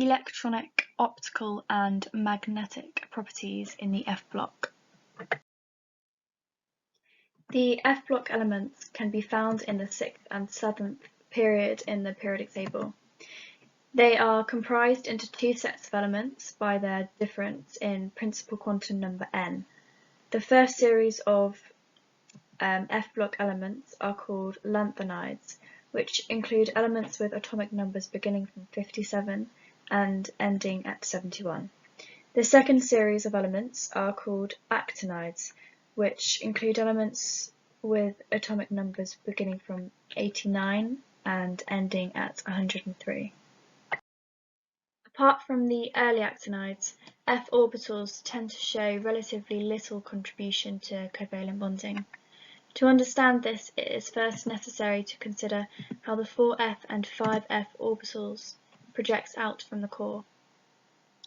electronic, optical and magnetic properties in the F block. The F block elements can be found in the 6th and 7th period in the periodic table. They are comprised into two sets of elements by their difference in principal quantum number n. The first series of F block elements are called lanthanides, which include elements with atomic numbers beginning from 57 and ending at 71. The second series of elements are called actinides, which include elements with atomic numbers beginning from 89 and ending at 103. Apart from the early actinides, F orbitals tend to show relatively little contribution to covalent bonding. To understand this, it is first necessary to consider how the 4f and 5f orbitals project out from the core.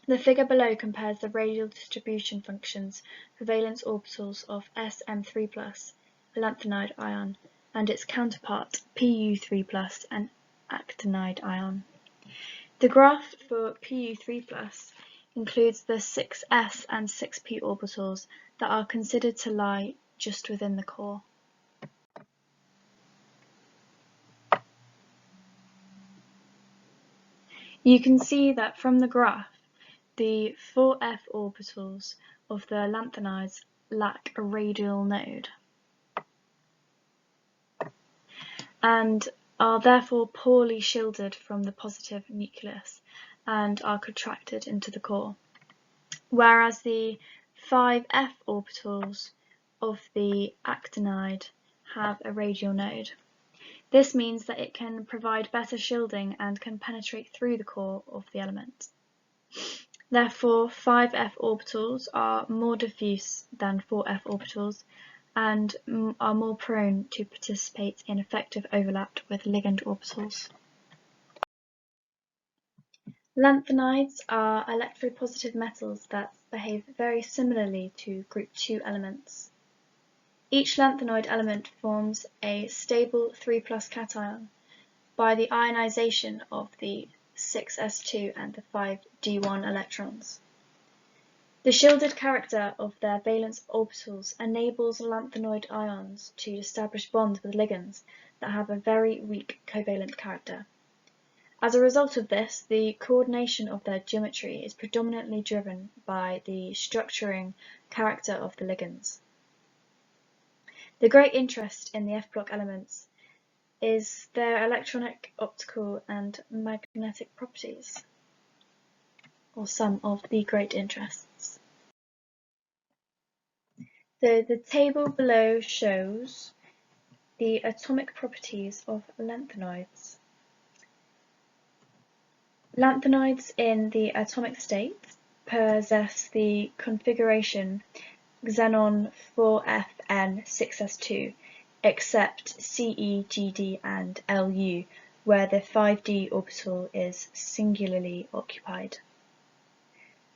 The figure below compares the radial distribution functions for valence orbitals of Sm3+, a lanthanide ion, and its counterpart Pu3+, an actinide ion. The graph for Pu3+ includes the 6s and 6p orbitals that are considered to lie just within the core. You can see that from the graph, the 4f orbitals of the lanthanides lack a radial node and are therefore poorly shielded from the positive nucleus and are contracted into the core, whereas the 5f orbitals of the actinide have a radial node. This means that it can provide better shielding and can penetrate through the core of the element. Therefore, 5f orbitals are more diffuse than 4f orbitals and are more prone to participate in effective overlap with ligand orbitals. Lanthanides are electropositive metals that behave very similarly to group 2 elements. Each lanthanoid element forms a stable 3+ cation by the ionization of the 6s2 and the 5d1 electrons. The shielded character of their valence orbitals enables lanthanoid ions to establish bonds with ligands that have a very weak covalent character. As a result of this, the coordination of their geometry is predominantly driven by the structuring character of the ligands. The great interest in the F block elements is their electronic, optical and magnetic properties, or some of the great interests. So the table below shows the atomic properties of lanthanoids. Lanthanoids in the atomic state possess the configuration xenon 4Fn6s2, except Ce, Gd and Lu, where the 5d orbital is singularly occupied.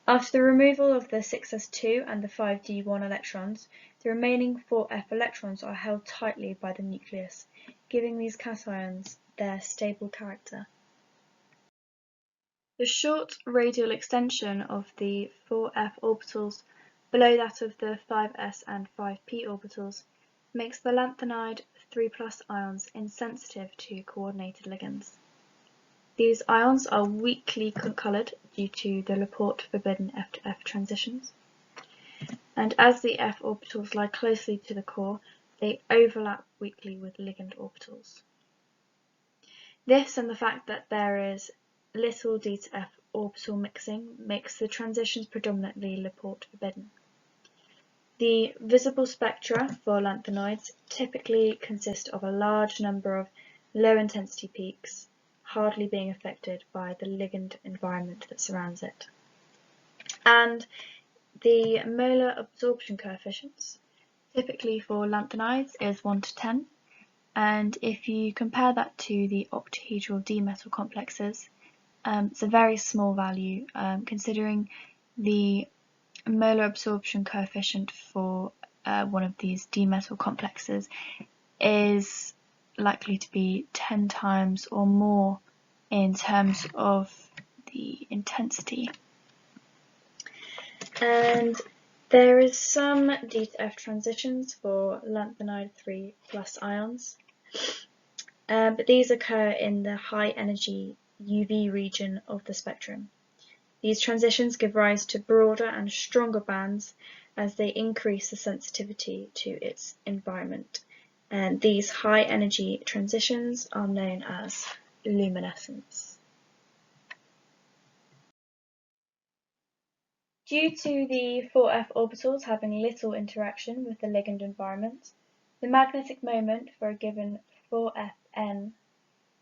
After the removal of the 6s2 and the 5d1 electrons, the remaining 4f electrons are held tightly by the nucleus, giving these cations their stable character. The short radial extension of the 4f orbitals below that of the 5s and 5p orbitals makes the lanthanide 3+ ions insensitive to coordinated ligands. These ions are weakly coloured due to the Laporte forbidden F to F transitions, and as the F orbitals lie closely to the core, they overlap weakly with ligand orbitals. This and the fact that there is little D to F orbital mixing makes the transitions predominantly Laporte forbidden. The visible spectra for lanthanoids typically consist of a large number of low-intensity peaks, hardly being affected by the ligand environment that surrounds it. And the molar absorption coefficients, typically for lanthanides, is 1 to 10, and if you compare that to the octahedral D metal complexes, it's a very small value, considering the molar absorption coefficient for one of these D metal complexes is likely to be 10 times or more in terms of the intensity. And there is some D to F transitions for lanthanide 3+ ions, but these occur in the high energy UV region of the spectrum. These transitions give rise to broader and stronger bands as they increase the sensitivity to its environment, and these high energy transitions are known as luminescence. Due to the 4f orbitals having little interaction with the ligand environment, the magnetic moment for a given 4fn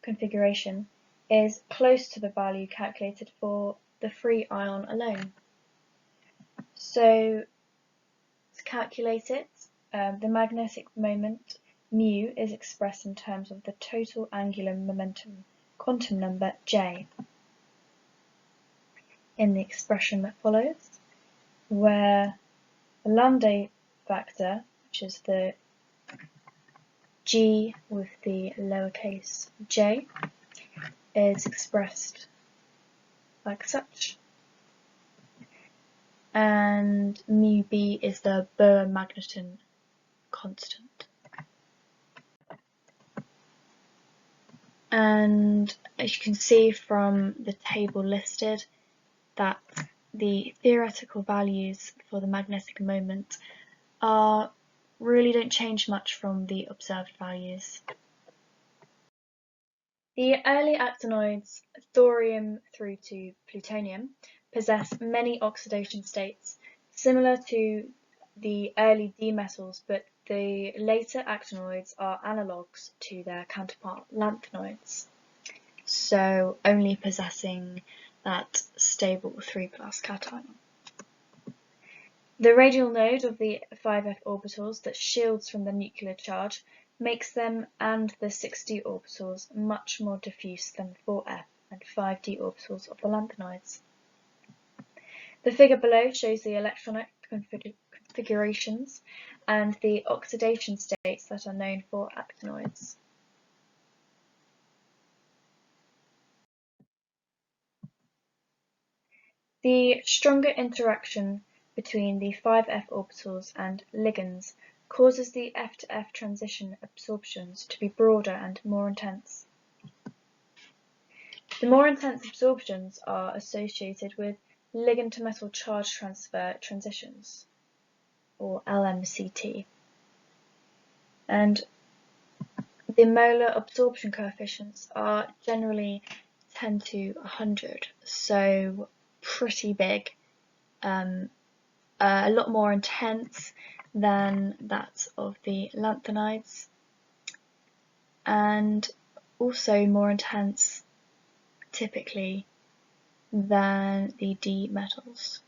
configuration is close to the value calculated for the free ion alone. So to calculate it, the magnetic moment mu is expressed in terms of the total angular momentum quantum number J in the expression that follows, where the lambda factor, which is the G with the lowercase j, is expressed like such, and mu b is the Bohr-Magneton constant. And as you can see from the table listed, that the theoretical values for the magnetic moment really don't change much from the observed values. The early actinoids, thorium through to plutonium, possess many oxidation states, similar to the early D metals, but the later actinoids are analogues to their counterpart lanthanoids, so only possessing that stable 3+ cation. The radial node of the 5f orbitals that shields from the nuclear charge makes them and the 6d orbitals much more diffuse than 4f and 5d orbitals of the lanthanoids. The figure below shows the electronic configurations and the oxidation states that are known for actinoids. The stronger interaction between the 5f orbitals and ligands causes the F to F transition absorptions to be broader and more intense. The more intense absorptions are associated with ligand to metal charge transfer transitions, or LMCT, and the molar absorption coefficients are generally 10 to 100, so pretty big, a lot more intense than that of the lanthanides, and also more intense typically than the D metals.